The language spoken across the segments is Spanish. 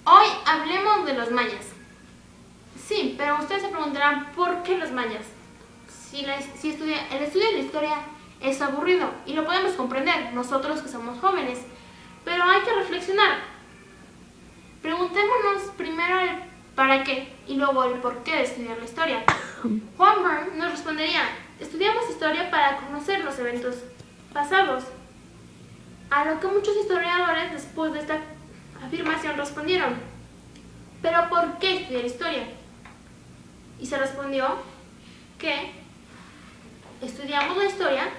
Hoy hablemos de los mayas. Sí, pero ustedes se preguntarán, ¿por qué los mayas? El estudio de la historia es aburrido y lo podemos comprender nosotros que somos jóvenes, pero hay que reflexionar. Preguntémonos primero el para qué y luego el por qué de estudiar la historia. Juan Byrne nos respondería, estudiamos historia para conocer los eventos pasados. A lo que muchos historiadores después de esta afirmación respondieron, ¿pero por qué estudiar historia? Y se respondió que estudiamos la historia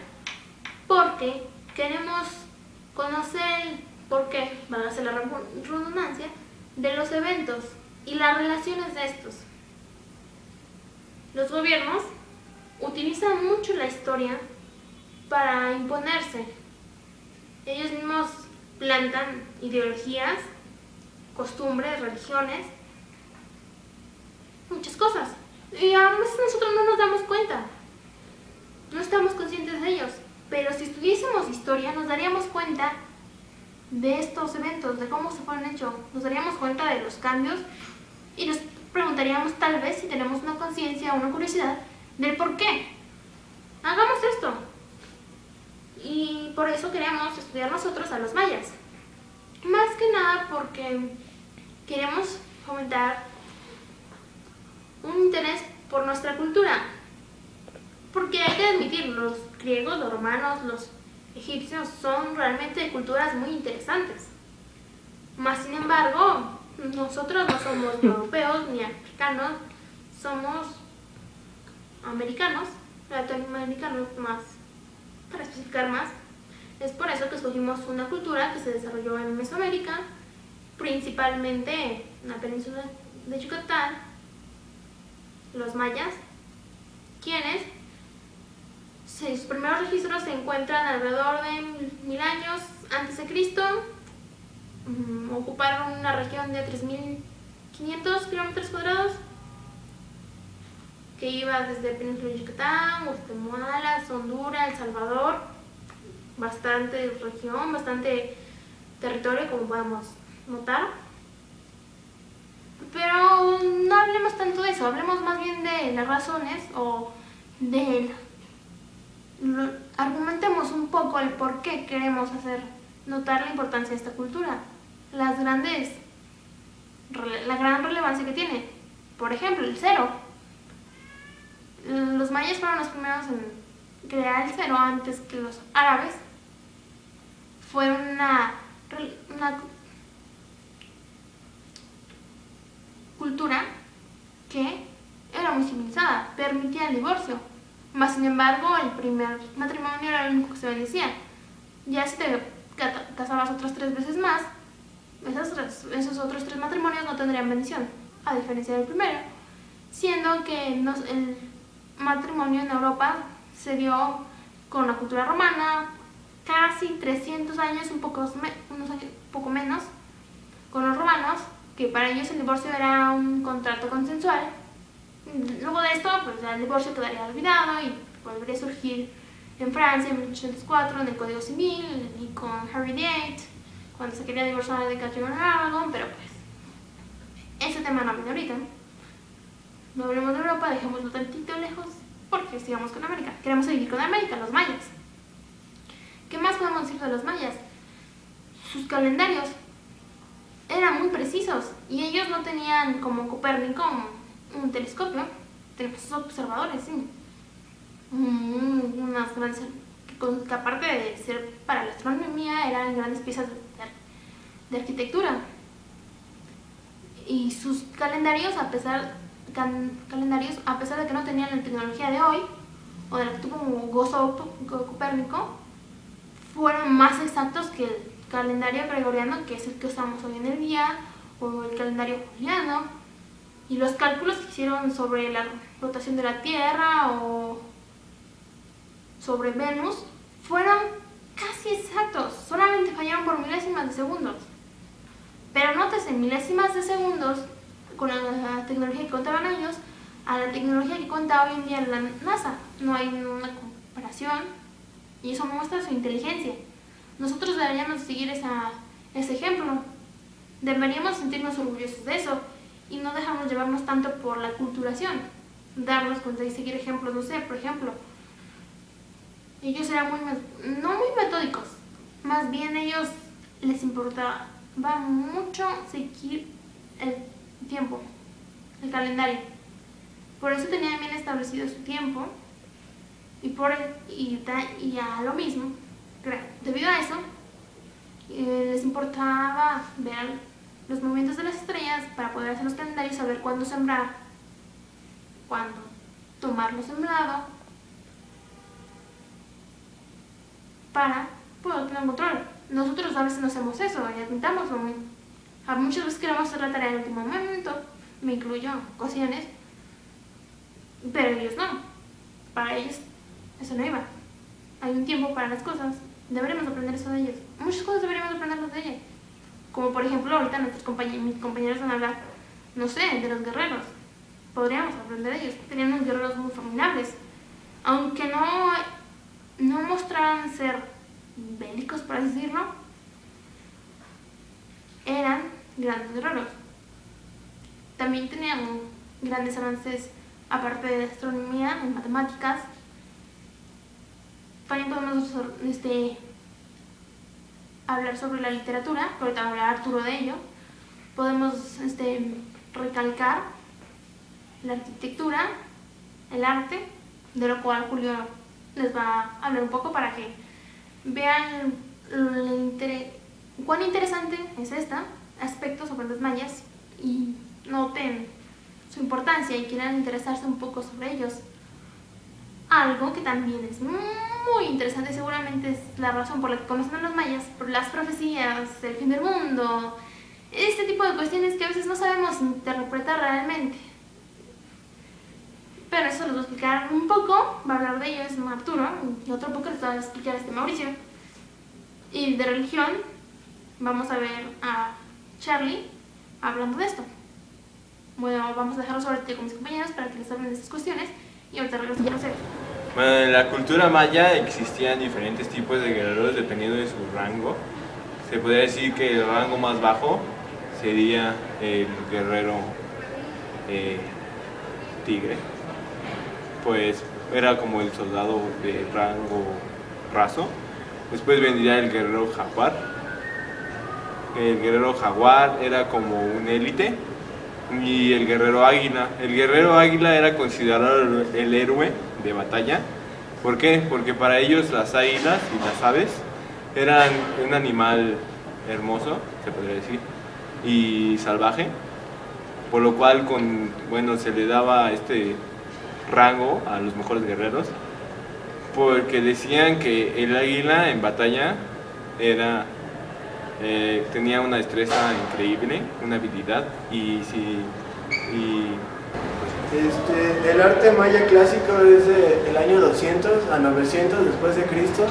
porque queremos conocer el porqué, van a ser la redundancia, de los eventos y las relaciones de estos. Los gobiernos utilizan mucho la historia para imponerse. Ellos mismos plantan ideologías, costumbres, religiones, muchas cosas. Y a veces nosotros no nos damos cuenta, no estamos conscientes de ellos. Pero si estudiásemos historia nos daríamos cuenta de estos eventos, de cómo se fueron hechos. Nos daríamos cuenta de los cambios y nos preguntaríamos tal vez si tenemos una conciencia o una curiosidad del por qué. Hagamos esto. Y por eso queremos estudiar nosotros a los mayas. Más que nada porque queremos fomentar un interés por nuestra cultura. Porque hay que admitir, los griegos, los romanos, los egipcios son realmente culturas muy interesantes. Más sin embargo, nosotros no somos europeos ni africanos, somos americanos, latinoamericanos más, para especificar más. Es por eso que escogimos una cultura que se desarrolló en Mesoamérica, principalmente en la península de Yucatán, los mayas, quienes sus primeros registros se encuentran alrededor de 1000 años antes de Cristo. Ocuparon una región de 3500 kilómetros cuadrados que iba desde el península de Yucatán, Guatemala, Honduras, El Salvador. Bastante región, bastante territorio, como podemos notar. Pero no hablemos tanto de eso, hablemos más bien de las razones o argumentemos un poco el por qué queremos hacer notar la importancia de esta cultura, la gran relevancia que tiene. Por ejemplo, el cero. Los mayas fueron los primeros en crear el cero antes que los árabes. Fue una cultura que era muy civilizada, permitía el divorcio. Más sin embargo, el primer matrimonio era el único que se bendecía. Ya si te casabas otras 3 veces más, esos otros 3 matrimonios no tendrían bendición, a diferencia del primero. Siendo que el matrimonio en Europa se dio con la cultura romana, casi 300 años, unos años, poco menos, con los romanos, que para ellos el divorcio era un contrato consensual. Luego de esto, pues el divorcio quedaría olvidado y volvería a surgir en Francia en 1804 en el Código Civil y con Henry VIII, cuando se quería divorciar de Catherine de Aragon, pero pues ese tema no viene ahorita. No hablemos de Europa, dejémoslo tantito lejos, porque sigamos con América. Queremos seguir con América, los mayas. ¿Qué más podemos decir de los mayas? Sus calendarios eran muy precisos y ellos no tenían como Copérnico un telescopio, tenemos observadores, sí. Unas grandes, que aparte de ser para la astronomía, eran grandes piezas de arquitectura. Y sus calendarios, a pesar de que no tenían la tecnología de hoy, o de la que tuvo Copérnico, fueron más exactos que el calendario gregoriano, que es el que usamos hoy en el día, o el calendario juliano. Y los cálculos que hicieron sobre la rotación de la Tierra o sobre Venus fueron casi exactos, solamente fallaron por milésimas de segundos. Pero nótese, milésimas de segundos con la tecnología que contaban ellos a la tecnología que cuenta hoy en día la NASA. No hay una comparación y eso muestra su inteligencia. Nosotros deberíamos seguir ese ejemplo. Deberíamos sentirnos orgullosos de eso y no dejarnos llevarnos tanto por la culturación. Darnos cuenta y seguir ejemplos, no sé, por ejemplo, ellos eran no muy metódicos, más bien ellos les importaba mucho seguir el tiempo, el calendario. Por eso tenían bien establecido su tiempo y a lo mismo, debido a eso, les importaba ver los movimientos de las estrellas para poder hacer los calendarios y saber cuándo sembrar, cuándo tomar lo sembrado, para poder tener control. Nosotros a veces no hacemos eso y admitámoslo. Muchas veces queremos hacer la tarea en el último momento, me incluyo en ocasiones, pero ellos no. Para ellos eso no iba. Hay un tiempo para las cosas. Deberíamos aprender eso de ellos. Muchas cosas deberíamos aprendernos de ellos. Como por ejemplo, ahorita mis compañeros van a hablar, no sé, de los guerreros. Podríamos aprender de ellos. Tenían unos guerreros muy formidables. Aunque no mostraban ser bélicos, por así decirlo, eran grandes guerreros. También tenían grandes avances, aparte de astronomía, en matemáticas. También podemos hablar sobre la literatura, que ahorita va a hablar Arturo de ello. Podemos recalcar la arquitectura, el arte, de lo cual Julio les va a hablar un poco para que vean cuán interesante es este aspecto sobre los mayas y noten su importancia y quieran interesarse un poco sobre ellos. Algo que también es muy interesante, seguramente es la razón por la que conocen a los mayas, por las profecías, el fin del mundo, este tipo de cuestiones que a veces no sabemos interpretar realmente. Pero eso les voy a explicar un poco, va a hablar de ello es Arturo, y otro poco les va a explicar Mauricio. Y de religión vamos a ver a Charlie hablando de esto. Bueno, vamos a dejarlo sobre ti con mis compañeros para que les hablen de estas cuestiones y ahorita regreso a conocer. Bueno, en la cultura maya existían diferentes tipos de guerreros dependiendo de su rango. Se podría decir que el rango más bajo sería el guerrero tigre, pues era como el soldado de rango raso. Después vendría el guerrero jaguar. El guerrero jaguar era como un élite. Y el guerrero águila. El guerrero águila era considerado el héroe de batalla. ¿Por qué? Porque para ellos las águilas y las aves eran un animal hermoso, se podría decir, y salvaje, por lo cual se le daba este rango a los mejores guerreros, porque decían que el águila en batalla tenía una destreza increíble, una habilidad el arte maya clásico es del año 200 a 900 después de Cristo.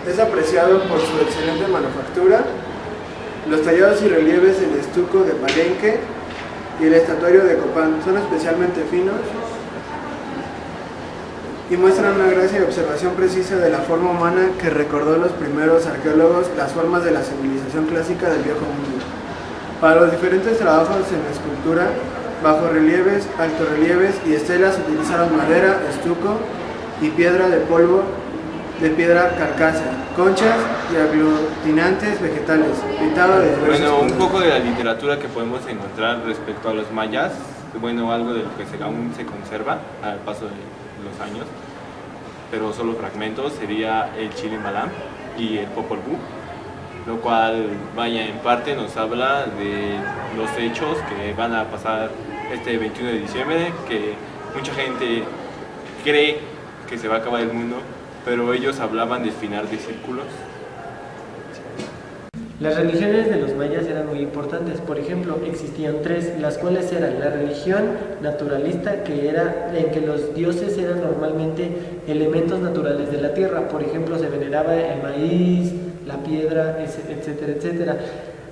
Es apreciado por su excelente manufactura, los tallados y relieves en estuco de Palenque y el estatuario de Copán son especialmente finos y muestran una gracia y observación precisa de la forma humana que recordó los primeros arqueólogos las formas de la civilización clásica del Viejo Mundo. Para los diferentes trabajos en escultura, bajorrelieves, altorrelieves y estelas utilizaron madera, estuco y piedra de polvo de piedra carcasa, conchas y aglutinantes vegetales, pintado de diversos colores. Un poco de la literatura que podemos encontrar respecto a los mayas, algo de lo que aún se conserva al paso de los años, pero solo fragmentos, sería el Chilimbalam y el Popol Vuh, lo cual en parte nos habla de los hechos que van a pasar este 21 de diciembre, que mucha gente cree que se va a acabar el mundo, pero ellos hablaban del final de círculos. Las religiones de los mayas eran muy importantes. Por ejemplo, existían tres, las cuales eran la religión naturalista, que era en que los dioses eran normalmente elementos naturales de la tierra. Por ejemplo, se veneraba el maíz, la piedra, etcétera, etcétera.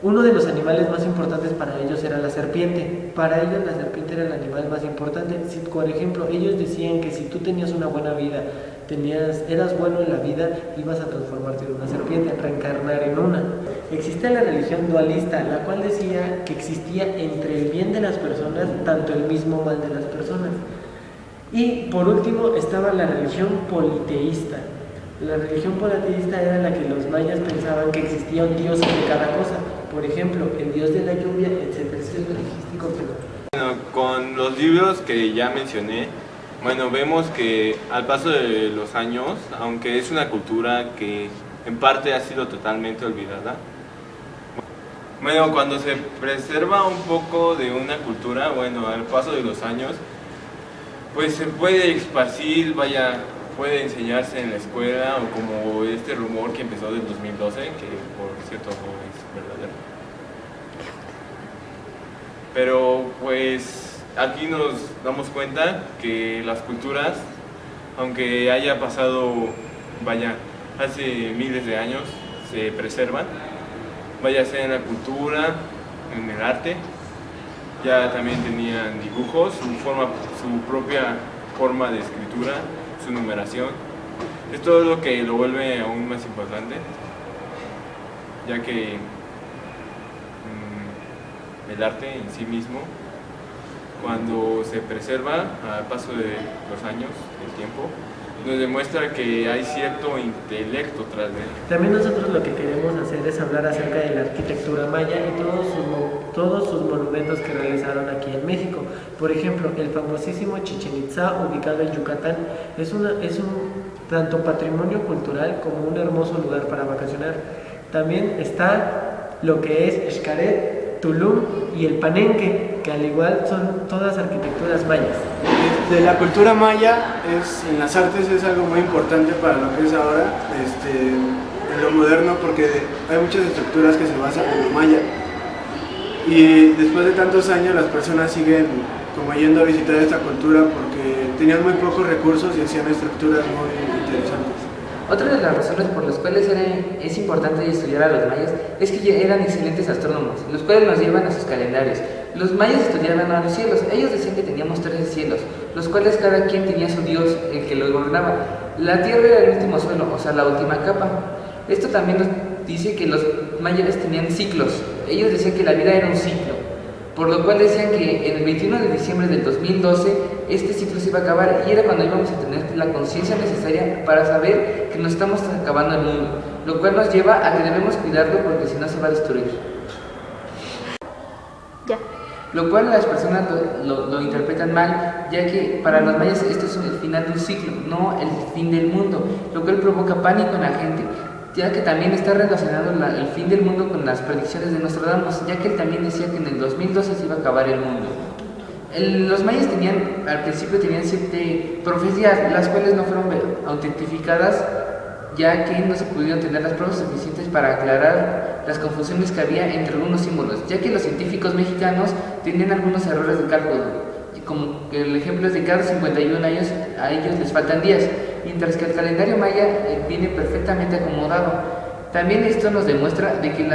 Uno de los animales más importantes para ellos era la serpiente. Para ellos la serpiente era el animal más importante. Por ejemplo, ellos decían que si tú tenías una buena vida eras bueno en la vida, ibas a transformarte en una serpiente, reencarnar en una. Existe la religión dualista, la cual decía que existía entre el bien de las personas tanto el mismo mal de las personas. Y por último estaba la religión politeísta. La religión politeísta era la que los mayas pensaban que existía un dios de cada cosa. Por ejemplo, el dios de la lluvia, etcétera, etcétera. Bueno, con los libros que ya mencioné, bueno, vemos que al paso de los años, aunque es una cultura que en parte ha sido totalmente olvidada, bueno, cuando se preserva un poco de una cultura, bueno, al paso de los años, pues se puede esparcir, puede enseñarse en la escuela, o como este rumor que empezó del 2012, que por cierto no es verdadero. Pero pues aquí nos damos cuenta que las culturas, aunque haya pasado, hace miles de años, se preservan, sea en la cultura, en el arte. Ya también tenían dibujos, su propia forma de escritura, su numeración. Esto es lo que lo vuelve aún más importante, ya que el arte en sí mismo, cuando se preserva al paso de los años, el tiempo, nos demuestra que hay cierto intelecto tras de él. También nosotros lo que queremos hacer es hablar acerca de la arquitectura maya y todos sus monumentos que realizaron aquí en México. Por ejemplo, el famosísimo Chichén Itzá, ubicado en Yucatán, es un tanto patrimonio cultural como un hermoso lugar para vacacionar. También está lo que es Xcaret, Tulum y el Palenque, que al igual son todas arquitecturas mayas. De la cultura maya, en las artes es algo muy importante para lo que es ahora, en lo moderno, porque hay muchas estructuras que se basan en lo maya. Y después de tantos años las personas siguen como yendo a visitar esta cultura porque tenían muy pocos recursos y hacían estructuras muy interesantes. Otra de las razones por las cuales es importante estudiar a los mayas es que ya eran excelentes astrónomos, los cuales nos llevan a sus calendarios. Los mayas estudiaban a los cielos, ellos decían que teníamos 13 cielos, los cuales cada quien tenía su dios, el que lo gobernaba. La tierra era el último suelo, o sea, la última capa. Esto también nos dice que los mayas tenían ciclos, ellos decían que la vida era un ciclo, por lo cual decían que en el 21 de diciembre del 2012 este ciclo se iba a acabar y era cuando íbamos a tener la conciencia necesaria para saber que nos estamos acabando el mundo, lo cual nos lleva a que debemos cuidarlo porque si no se va a destruir. Ya. Lo cual las personas lo interpretan mal, ya que para los mayas este es el final de un ciclo, no el fin del mundo, lo cual provoca pánico en la gente, ya que también está relacionado el fin del mundo con las predicciones de Nostradamus, ya que él también decía que en el 2012 se iba a acabar el mundo. Los mayas al principio tenían 7 profecías, las cuales no fueron autentificadas, ya que no se pudieron tener las pruebas suficientes para aclarar las confusiones que había entre algunos símbolos, ya que los científicos mexicanos tenían algunos errores de cálculo, como el ejemplo es de cada 51 años a ellos les faltan días, mientras que el calendario maya viene perfectamente acomodado. También esto nos demuestra de que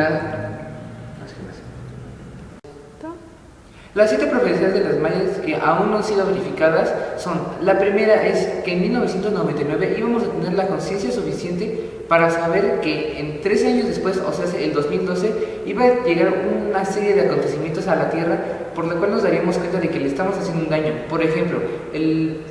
las 7 profecías de las mayas que aún no han sido verificadas son: la primera es que en 1999 íbamos a tener la conciencia suficiente para saber que en 13 años después, o sea, el 2012, iba a llegar una serie de acontecimientos a la Tierra, por lo cual nos daríamos cuenta de que le estamos haciendo un daño. Por ejemplo, el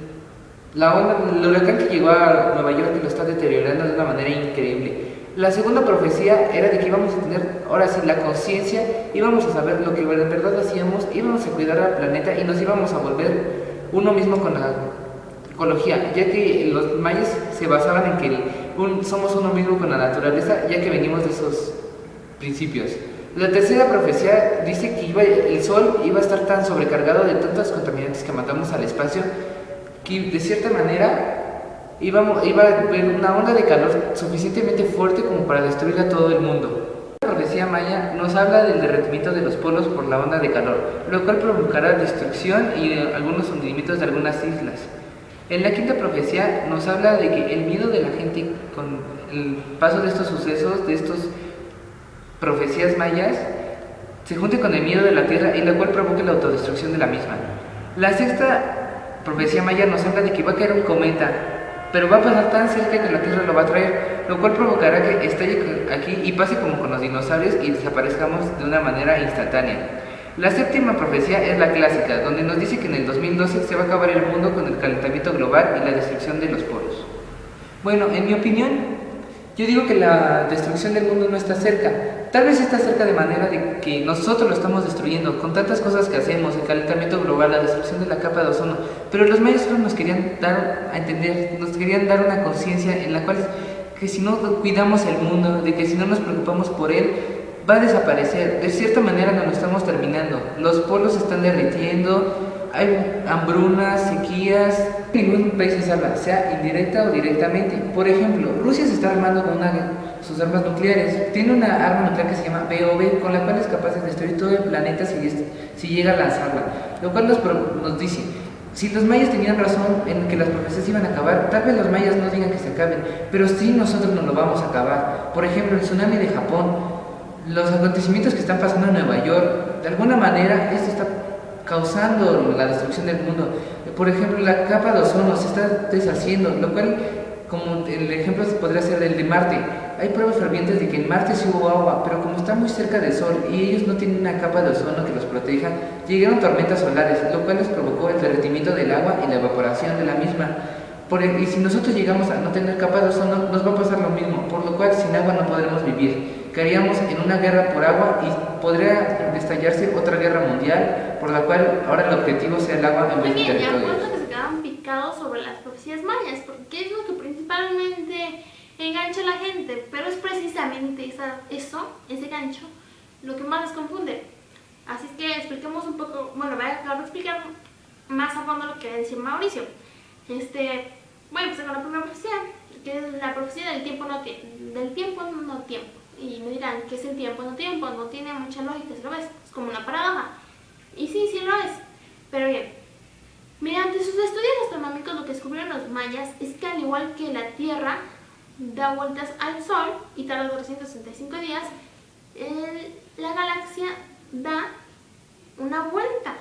huracán que llegó a Nueva York lo está deteriorando de una manera increíble. La segunda profecía era de que íbamos a tener, ahora sí, la conciencia, íbamos a saber lo que en verdad hacíamos, íbamos a cuidar al planeta y nos íbamos a volver uno mismo con la ecología, ya que los mayas se basaban en que somos uno mismo con la naturaleza, ya que venimos de esos principios. La tercera profecía dice que el sol iba a estar tan sobrecargado de tantos contaminantes que mandamos al espacio que de cierta manera iba a haber una onda de calor suficientemente fuerte como para destruir a todo el mundo. La profecía maya nos habla del derretimiento de los polos por la onda de calor, lo cual provocará destrucción y algunos hundimientos de algunas islas. En la quinta profecía nos habla de que el miedo de la gente con el paso de estos sucesos, de estas profecías mayas, se junte con el miedo de la tierra y la cual provoque la autodestrucción de la misma. La sexta profecía maya nos habla de que va a caer un cometa pero va a pasar tan cerca que la Tierra lo va a traer, lo cual provocará que estalle aquí y pase como con los dinosaurios y desaparezcamos de una manera instantánea. La séptima profecía es la clásica, donde nos dice que en el 2012 se va a acabar el mundo con el calentamiento global y la destrucción de los polos. Bueno, en mi opinión, yo digo que la destrucción del mundo no está cerca. Tal vez está cerca de manera de que nosotros lo estamos destruyendo con tantas cosas que hacemos, el calentamiento global, la destrucción de la capa de ozono. Pero los maestros nos querían dar a entender, nos querían dar una conciencia en la cual que si no cuidamos el mundo, de que si no nos preocupamos por él, va a desaparecer. De cierta manera nos lo estamos terminando. Los polos se están derritiendo, hay hambrunas, sequías. Ningún país se salva, sea indirecta o directamente. Por ejemplo, Rusia se está armando con sus armas nucleares. Tiene una arma nuclear que se llama BOB, con la cual es capaz de destruir todo el planeta si llega a lanzarla. Lo cual nos dice, si los mayas tenían razón en que las profecías iban a acabar, tal vez los mayas no digan que se acaben, pero sí nosotros nos lo vamos a acabar. Por ejemplo, el tsunami de Japón, los acontecimientos que están pasando en Nueva York, de alguna manera esto está causando la destrucción del mundo. Por ejemplo, la capa de ozono se está deshaciendo, lo cual, como el ejemplo podría ser el de Marte. Hay pruebas fervientes de que en Marte sí hubo agua, pero como está muy cerca del Sol y ellos no tienen una capa de ozono que los proteja, llegaron tormentas solares, lo cual les provocó el derretimiento del agua y la evaporación de la misma. Y si nosotros llegamos a no tener capa de ozono, nos va a pasar lo mismo, por lo cual sin agua no podremos vivir. Caeríamos en una guerra por agua y podría estallarse otra guerra mundial, por la cual ahora el objetivo sea el agua en vez de Muy bien, de territorio. acuerdo que se quedaban picados sobre las profecías mayas, porque es lo que principalmente engancha a la gente, pero es precisamente ese gancho, lo que más les confunde. Así es que expliquemos un poco, bueno, voy a acabar de explicar más a fondo lo que decía Mauricio. Bueno, pues con la primera profecía, que es la profecía del tiempo no tiempo. Y me dirán, ¿qué es el tiempo no tiempo? No tiene mucha lógica, si lo ves, es como una paradoja. Y sí lo es, pero bien. Mediante sus estudios astronómicos lo que descubrieron los mayas es que al igual que la Tierra da vueltas al Sol y tarda 365 días, la galaxia da una vuelta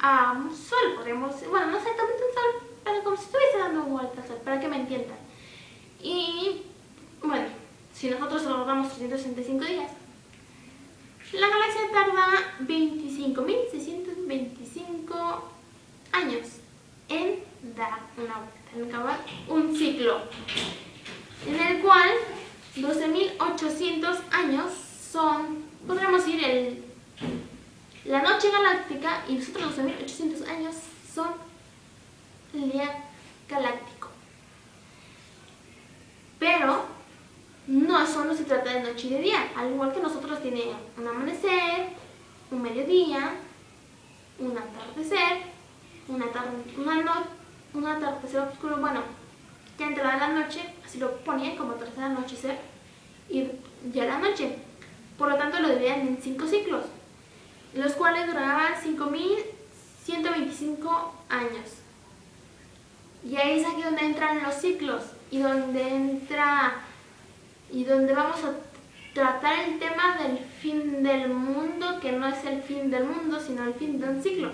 a un Sol, podríamos decir, bueno, no exactamente un Sol, pero como si estuviese dando vueltas al Sol, para que me entiendan. Y bueno, si nosotros solo damos 365 días, la galaxia tarda 25.625 años en dar una vuelta, en acabar un ciclo, en el cual 12.800 años son, podríamos decir, la noche galáctica, y los otros 12.800 años son el día galáctico. Pero no solo se trata de noche y de día, al igual que nosotros tiene un amanecer, un mediodía, un atardecer, un atardecer oscuro, bueno, ya entrada la noche, así lo ponía como tercer anochecer, y ya la noche. Por lo tanto lo dividían en 5 ciclos, los cuales duraban 5.125 años. Y ahí es aquí donde entran los ciclos y donde vamos a tratar el tema del fin del mundo, que no es el fin del mundo, sino el fin de un ciclo.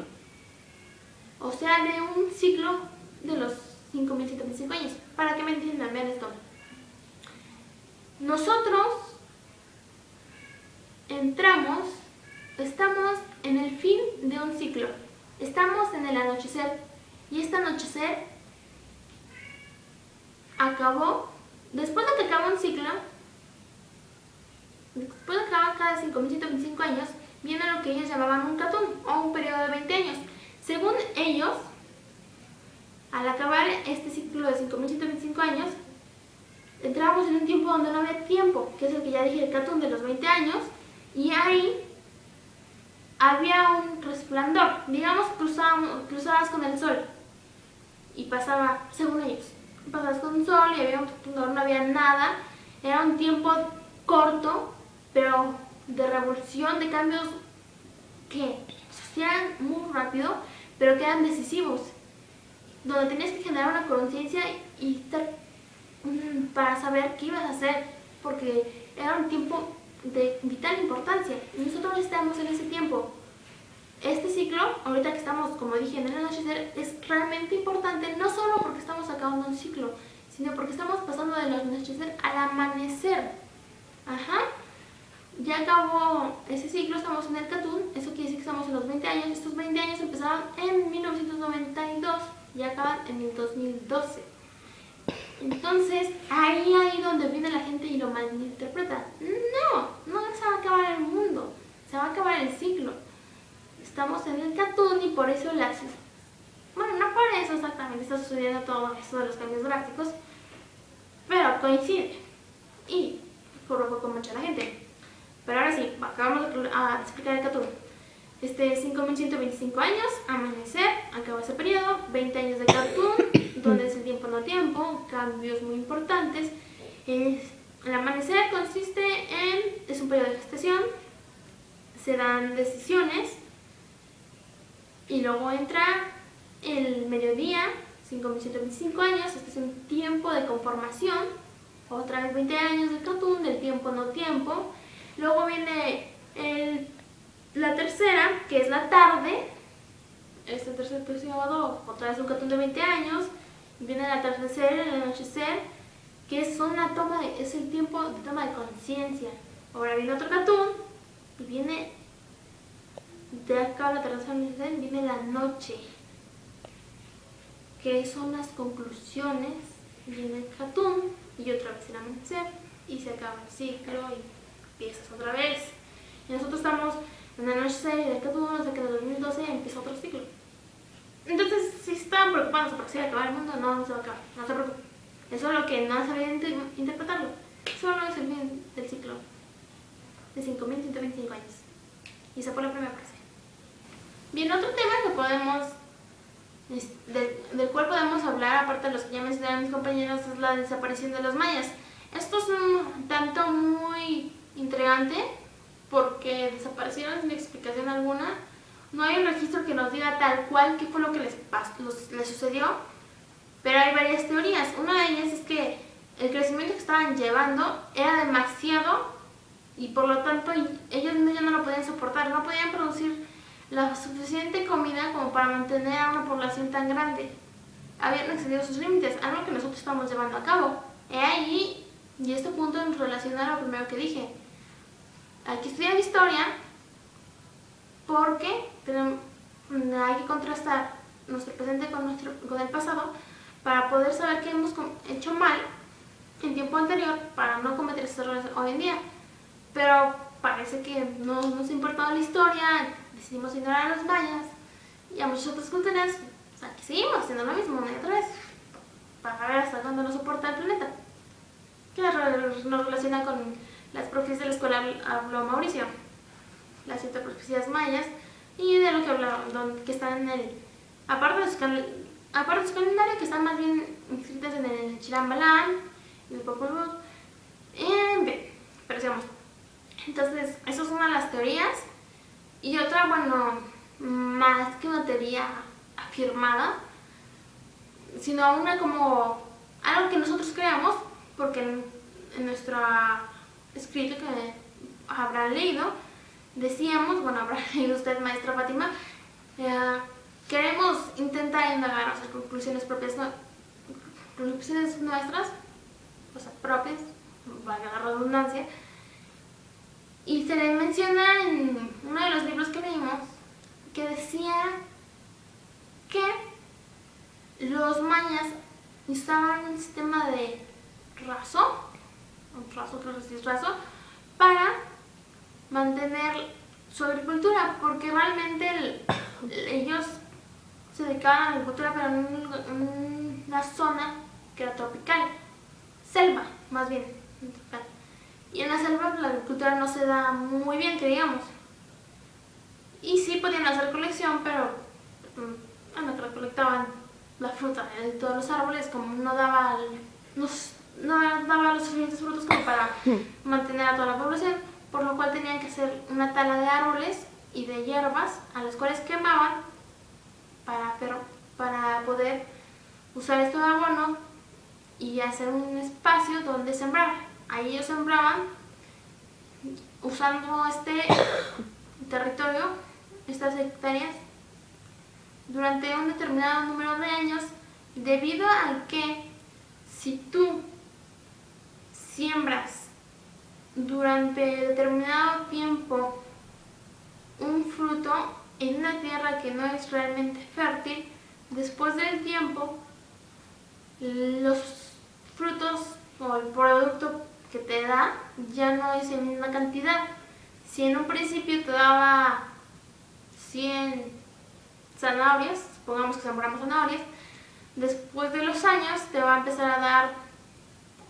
O sea, de un ciclo de los 5.125 años. Para que me entiendan, vean esto. Nosotros estamos en el fin de un ciclo. Estamos en el anochecer. Y este anochecer acabó, después de que acaba un ciclo, después de que acaba cada 5.125 años, viene lo que ellos llamaban un catún, o un periodo de 20 años. Según ellos, al acabar este ciclo de 5.125 años, entramos en un tiempo donde no había tiempo, que es el que ya dije, el catún de los 20 años, y ahí había un resplandor, digamos, cruzabas con el sol, y pasaba, según ellos, pasabas con el sol y había un resplandor, no había nada, era un tiempo corto, pero de revolución, de cambios que sucedían muy rápido, pero que eran decisivos, donde tenías que generar una conciencia y estar para saber qué ibas a hacer, porque era un tiempo de vital importancia y nosotros estamos en ese tiempo. este ciclo, ahorita que estamos, como dije, en el anochecer, es realmente importante, no solo porque estamos acabando un ciclo, sino porque estamos pasando del anochecer al amanecer. Ajá. Ya acabó ese ciclo, estamos en el Catún, eso quiere decir que estamos en los 20 años. Estos 20 años empezaron en 1992 y acaban en el 2012. Entonces, ahí donde viene la gente y lo malinterpreta. No se va a acabar el mundo, se va a acabar el ciclo. Estamos en el Catún y por eso bueno, no por eso exactamente está sucediendo todo eso de los cambios drásticos, pero coincide y provocó mucha la gente. Pero ahora sí, acabamos de explicar el Catún. 5.125 años, amanecer, acabó ese periodo, 20 años de Catún, donde es el tiempo no tiempo, cambios muy importantes. El amanecer es un periodo de gestación, se dan decisiones y luego entra el mediodía, 5.125 años, este es un tiempo de conformación, otra vez 20 años de Catún, del tiempo no tiempo. Luego viene la tercera, que es la tarde. Este tercer periodo, otra vez un Catún de 20 años. Viene el atardecer, el anochecer, que es el tiempo de toma de conciencia. Ahora viene otro Catún y viene de acá, el atardecer, viene la noche, que son las conclusiones. Viene el Catún y otra vez el amanecer y se acaba el ciclo y empiezas otra vez. Y nosotros estamos en el anochecer y el Catún, hasta que en el 2012 empieza otro ciclo. Entonces, si están preocupados por si va a acabar el mundo, no se va a acabar, no se preocupen. Eso es lo que no saben interpretarlo. Solo es el fin del ciclo de 5.125 años. Y esa fue la primera frase. Bien, otro tema que podemos, del cual podemos hablar, aparte de los que ya mencionaron mis compañeros, es la desaparición de los mayas. Esto es un tanto muy intrigante porque desaparecieron sin explicación alguna. No hay un registro que nos diga tal cual qué fue lo que les sucedió, pero hay varias teorías. Una de ellas es que el crecimiento que estaban llevando era demasiado y por lo tanto ellos ya no lo podían soportar, no podían producir la suficiente comida como para mantener a una población tan grande. Habían excedido sus límites, algo que nosotros estamos llevando a cabo. Ahí, y este punto nos relaciona a lo primero que dije. Hay que estudiar historia porque hay que contrastar nuestro presente con el pasado para poder saber qué hemos hecho mal en tiempo anterior para no cometer esos errores hoy en día. Pero parece que no nos importaba la historia, decidimos ignorar a los mayas y a muchas otras culturas. O sea, que seguimos haciendo lo mismo una y otra vez para ver hasta dónde nos soporta el planeta. Que nos relaciona con las profecías de la escuela, habló Mauricio, las 7 profecías mayas, y de lo que hablaron, que están en el, aparte de su calendario, que están más bien inscritas en el Chirambalán, en el Popol Vuh, pero sigamos. Entonces, eso es una de las teorías, y otra, bueno, más que una teoría afirmada, sino una como algo que nosotros creamos, porque en nuestro escrito que habrán leído, decíamos, bueno, habrá leído usted, maestra Fátima, queremos intentar indagar, o sea, conclusiones nuestras, o sea, propias, valga la redundancia, y se le menciona en uno de los libros que leímos que decía que los mayas usaban un sistema de raso, para mantener su agricultura, porque realmente ellos se dedicaban a la agricultura, pero en una zona que era tropical, selva más bien, tropical. Y en la selva la agricultura no se da muy bien, que digamos. Y sí podían hacer recolección, pero bueno, que recolectaban la fruta de todos los árboles, como no daba los suficientes frutos como para mantener a toda la población, por lo cual tenían que hacer una tala de árboles y de hierbas a las cuales quemaban para poder usar esto de abono y hacer un espacio donde sembrar. Ahí ellos sembraban usando este territorio estas hectáreas durante un determinado número de años, debido a que si tú siembras durante determinado tiempo un fruto en una tierra que no es realmente fértil, después del tiempo los frutos o el producto que te da ya no es en misma cantidad. Si en un principio te daba 100 zanahorias, supongamos que sembramos zanahorias, después de los años te va a empezar a dar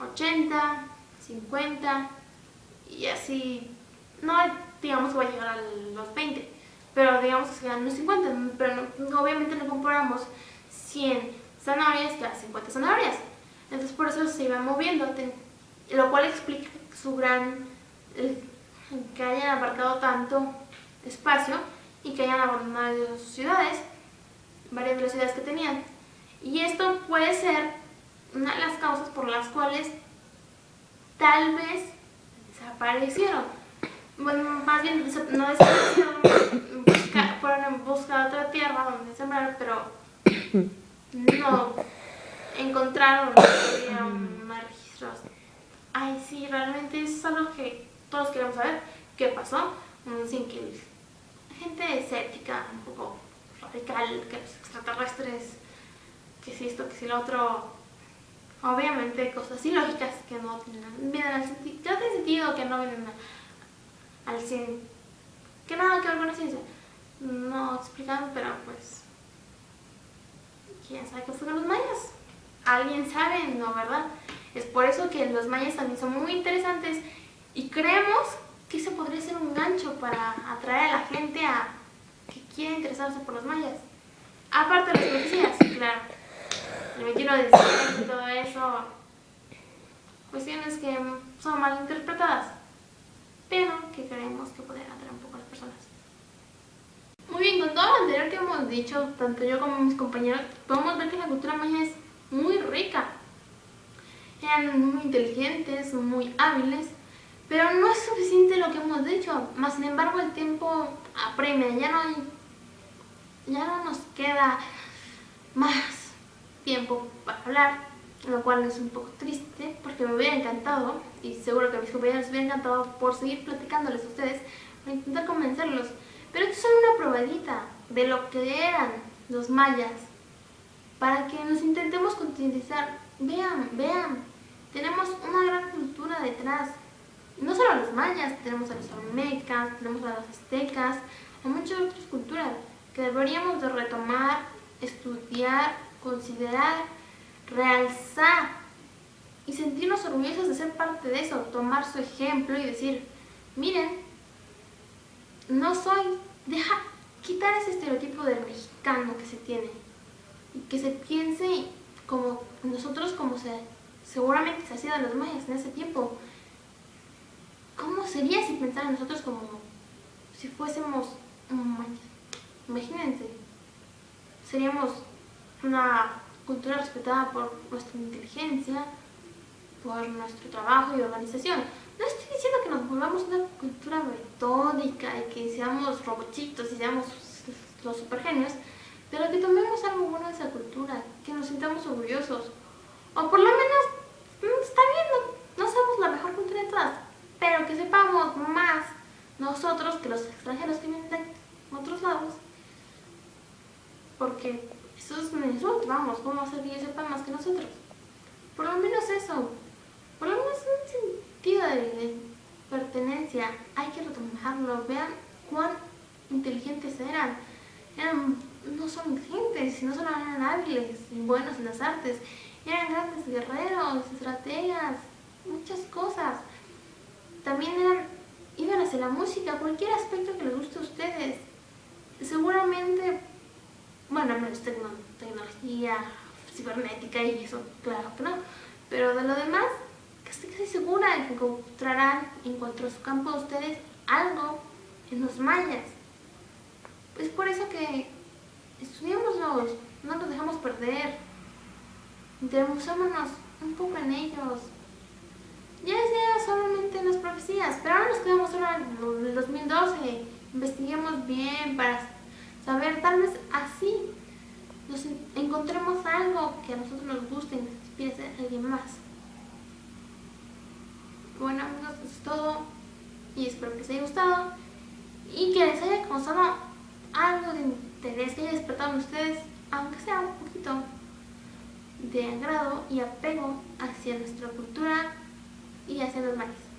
80, 50 y así, no digamos que va a llegar a los 20, pero digamos que sean los 50, pero obviamente no comparamos 100 zanahorias que a 50 zanahorias. Entonces por eso se iba moviendo, lo cual explica su gran, que hayan abarcado tanto espacio y que hayan abandonado sus ciudades, varias de las ciudades que tenían. Y esto puede ser una de las causas por las cuales tal vez desaparecieron. Bueno, más bien no desaparecieron, fueron en busca de otra tierra donde sembrar, pero no encontraron más registros. Ay, sí, realmente es algo que todos queremos saber qué pasó. Sin que gente escéptica, un poco radical, que los extraterrestres, que si esto, que si lo otro, obviamente cosas ilógicas que no vienen al sentido, ya tiene sentido que no vienen al cien, que nada que ver con la ciencia, no explican, pero pues quién sabe qué fue con los mayas. ¿Alguien sabe? No, ¿verdad? Es por eso que los mayas también son muy interesantes y creemos que eso podría ser un gancho para atraer a la gente a que quiera interesarse por los mayas. Aparte de las profecías, claro. El 21 de diciembre y todo eso, cuestiones que son mal interpretadas, pero que creemos que pueden atraer un poco a las personas. Muy bien, con todo lo anterior que hemos dicho, tanto yo como mis compañeros, podemos ver que la cultura maya es muy rica. Eran muy inteligentes, muy hábiles, pero no es suficiente lo que hemos dicho. Más sin embargo, el tiempo apremia, ya no nos queda más tiempo para hablar, lo cual es un poco triste porque me hubiera encantado, y seguro que a mis compañeros les hubiera encantado por seguir platicándoles a ustedes, para intentar convencerlos. Pero esto es solo una probadita de lo que eran los mayas, para que nos intentemos concientizar. Vean, tenemos una gran cultura detrás. No solo a los mayas, tenemos a los olmecas, tenemos a los aztecas, a muchas otras culturas que deberíamos de retomar, estudiar, considerar, realzar y sentirnos orgullosos de ser parte de eso, tomar su ejemplo y decir, miren, no soy, quitar ese estereotipo del mexicano que se tiene y que se piense como nosotros, como seguramente se hacía de los mayas en ese tiempo. ¿Cómo sería si pensaran nosotros como si fuésemos mayas? Imagínense, seríamos una cultura respetada por nuestra inteligencia, por nuestro trabajo y organización. No estoy diciendo que nos volvamos una cultura metódica y que seamos robotitos y seamos los supergenios, pero que tomemos algo bueno de esa cultura, que nos sintamos orgullosos. O por lo menos, está bien, no somos la mejor cultura de todas, pero que sepamos más nosotros que los extranjeros que vienen de otros lados, porque esos nosotros, vamos, ¿cómo hacer que ellos sepan más que nosotros? Por lo menos eso, por lo menos un sentido de pertenencia, hay que retomarlo. Vean cuán inteligentes eran, no solo inteligentes, sino solo eran hábiles y buenos en las artes, eran grandes guerreros, estrategas, muchas cosas. También iban hacia la música, cualquier aspecto que les guste a ustedes. Seguramente, bueno, menos tecnología cibernética y eso, claro que no. Pero de lo demás, estoy casi segura de que encontrarán en cuanto a su campo de ustedes algo en los mayas. Es por eso que estudiémoslos, no los dejamos perder. Interesémonos un poco en ellos. Ya sea solamente en las profecías, pero ahora nos quedamos solo en el 2012 investiguemos bien para saber, tal vez así encontremos algo que a nosotros nos guste y nos inspire a ser alguien más. Bueno amigos, eso es todo y espero que les haya gustado y que les haya causado algo de interés, que haya despertado en ustedes, aunque sea un poquito de agrado y apego hacia nuestra cultura y hacia los mayas.